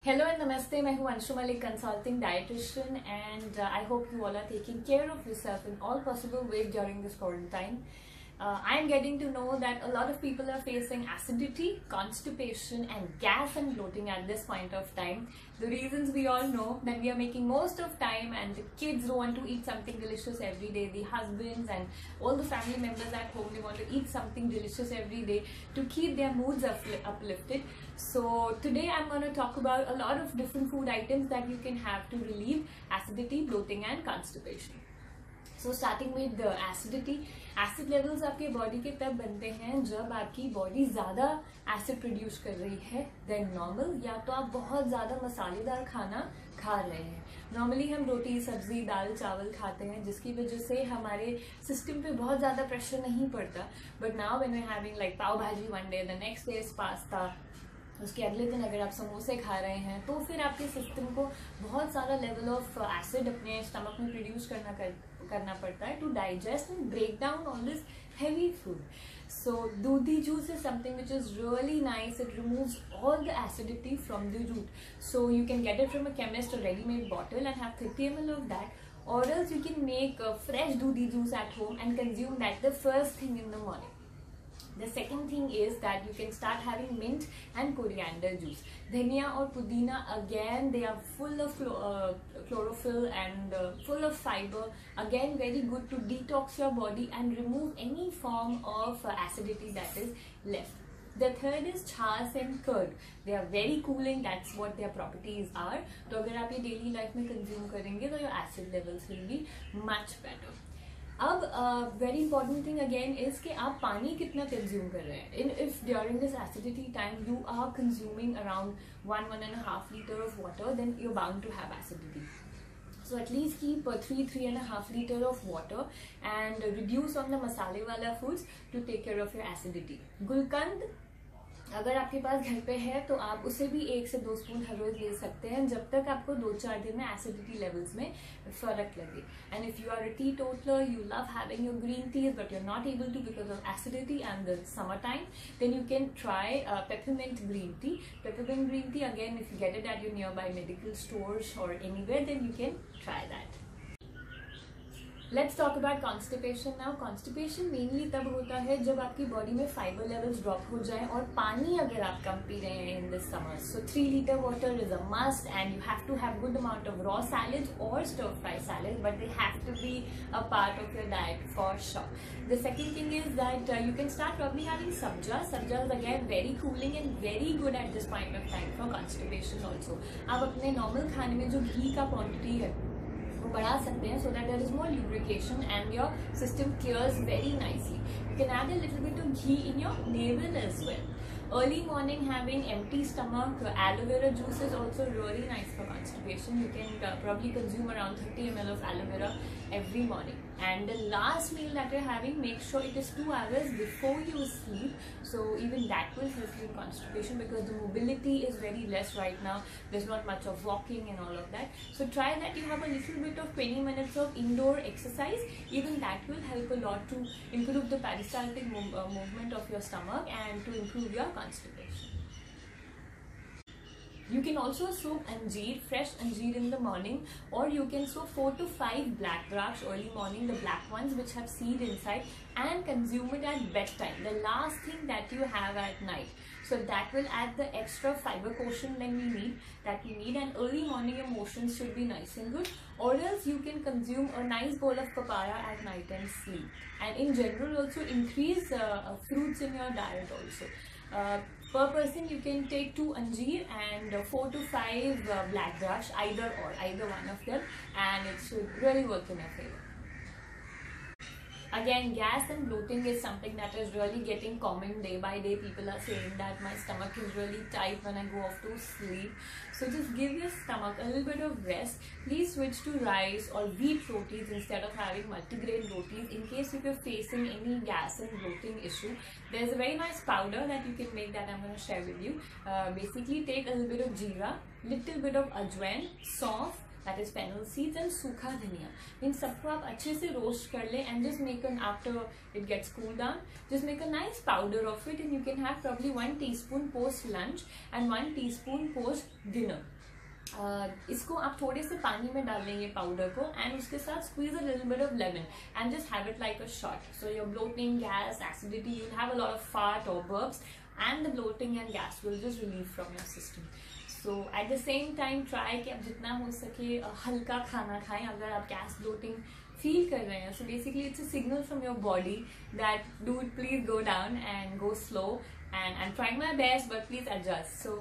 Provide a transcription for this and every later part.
Hello and namaste. मैं हूँ Anshu Malik, consulting dietitian, and I hope you all are taking care of yourself in all possible ways during this quarantine. I am getting to know that a lot of people are facing acidity, constipation, and gas and bloating at this point of time. The reasons we all know that we are making most of time, and the kids want to eat something delicious every day. The husbands and all the family members at home, they want to eat something delicious every day to keep their moods uplifted. So today I'm going to talk about a lot of different food items that you can have to relieve acidity, bloating, and constipation. So starting with the acidity, acid levels आपके body के तब बनते हैं जब आपकी body ज़्यादा acid produce कर रही है देन नॉर्मल, या तो आप बहुत ज़्यादा मसालेदार खाना खा रहे हैं. नॉर्मली हम रोटी, सब्जी, दाल, चावल खाते हैं जिसकी वजह से हमारे सिस्टम पे बहुत ज़्यादा प्रेशर नहीं पड़ता. But now when we are having like pav bhaji one day, the next day is pasta, उसके अगले दिन अगर आप समोसे खा रहे हैं तो फिर आपके सिस्टम को बहुत सारा लेवल ऑफ एसिड अपने स्टमक में प्रोड्यूस करना पड़ता है to digest and break down all this heavy food. So dudhi juice is something which is really nice. It removes all the acidity from the root. So you can get it from a chemist or ready-made bottle and have 30 ml of that, or else you can make a fresh Dudhi juice at home and consume that the first thing in the morning. The second thing is that you can start having mint and coriander juice. Dhania or pudina, again they are full of chlorophyll and full of fiber. Again very good to detox your body and remove any form of acidity that is left. The third is छाछ and curd. They are very cooling. That's what their properties are. तो अगर आप ये daily life में consume करेंगे तो your acid levels will be much better. अब very important thing again is कि आप पानी कितना कंज्यूम कर रहे हैं. If during this acidity time you are consuming around 1.5 litre of water, then you are bound to have acidity. So at least keep 3.5 liter of water and reduce on the masale wala foods to take care of your acidity. Gulkand अगर आपके पास घर पे है तो आप उसे भी 1 से 2 स्पून हर रोज ले सकते हैं जब तक आपको 2-4 दिन में एसिडिटी लेवल्स में फर्क लगे. And if you are a teetotaller, you love having your green teas but you are not able to because of acidity and the summer time, then you can try peppermint green tea. Peppermint green tea, again if you get it at your nearby medical stores or anywhere, then you can try that. Let's talk about constipation now. Constipation mainly तब होता है जब आपकी body में fibre levels drop हो जाए और पानी अगर आप कम पी रहे हैं in this summer. So 3 liter water is a must, and you have to have good amount of raw salads or stir fry salads, but they have to be a part of your diet for sure. The second thing is that you can start probably having sabjas. Sabjas again very cooling and very good at this point of time for constipation also. आप अपने normal खाने में जो घी का quantity है वो बढ़ा सकते हैं so that there is more lubrication and your system clears very nicely. You can add a little bit of ghee in your navel as well. Early morning having empty stomach, aloe vera juice is also really nice for constipation. You can probably consume around 30 ml of aloe vera every morning. And the last meal that you're having, make sure it is 2 hours before you sleep. So even that will help you in constipation because the mobility is very less right now. There's not much of walking and all of that. So try that you have a little bit of 20 minutes of indoor exercise. Even that will help a lot to improve the peristaltic movement of your stomach and to improve your constipation. You can also soak anjeer, fresh anjeer in the morning, or you can soak 4 to 5 black grapes early morning, the black ones which have seed inside, and consume it at bedtime, the last thing that you have at night. So that will add the extra fiber quotient that we need, and early morning your motions should be nice and good. Or else you can consume a nice bowl of papaya at night and sleep. And in general also increase fruits in your diet also. Per person you can take 2 anjeer and 4 to 5 black grapes, either one of them, and it should really work in your favor. Again, gas and bloating is something that is really getting common day by day. People are saying that my stomach is really tight when I go off to sleep. So just give your stomach a little bit of rest. Please switch to rice or wheat rotis instead of having multigrain rotis in case if you're facing any gas and bloating issue. There's a very nice powder that you can make that I'm going to share with you. Basically take a little bit of jeera, little bit of ajwain, saunf, that is fennel seeds, and सूखा धनिया. इन सबको आप अच्छे से roast कर ले and just make an, after it gets cooled down, just make a nice powder of it, and you can have probably 1 teaspoon post lunch and 1 teaspoon post dinner. इसको आप थोड़े से पानी में डाल लेंगे पाउडर को, एंड उसके साथ squeeze a little bit of lemon and just have it like a shot. So your bloating, gas, acidity, you have a lot of fart और burps, and the bloating and gas will just relieve from your system. So at the same time try कि आप जितना हो सके हल्का खाना खाएं अगर आप गैस ब्लोटिंग फील कर रहे हैं. So basically it's a signal from your body that dude please go down and go slow, and I'm trying my best, but please adjust. So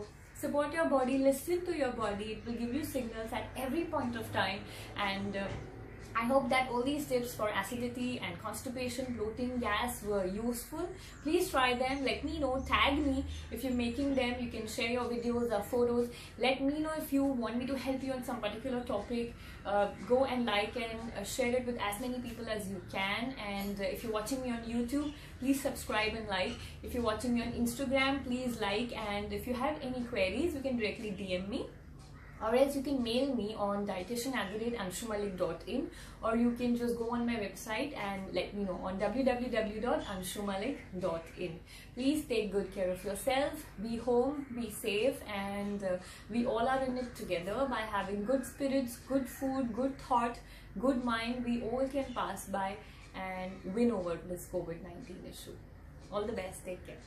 support your body, listen to your body, it will give you signals at every point of time. And I hope that all these tips for acidity and constipation, bloating, gas were useful. Please try them. Let me know. Tag me if you're making them. You can share your videos or photos. Let me know if you want me to help you on some particular topic. Go and like and share it with as many people as you can. And if you're watching me on YouTube, please subscribe and like. If you're watching me on Instagram, please like. And if you have any queries, you can directly DM me. Or else you can mail me on dietitian@anshumalik.in, or you can just go on my website and let me know on www.anshumalik.in. Please take good care of yourself, be home, be safe, and we all are in it together. By having good spirits, good food, good thought, good mind, we all can pass by and win over this COVID-19 issue. All the best, take care.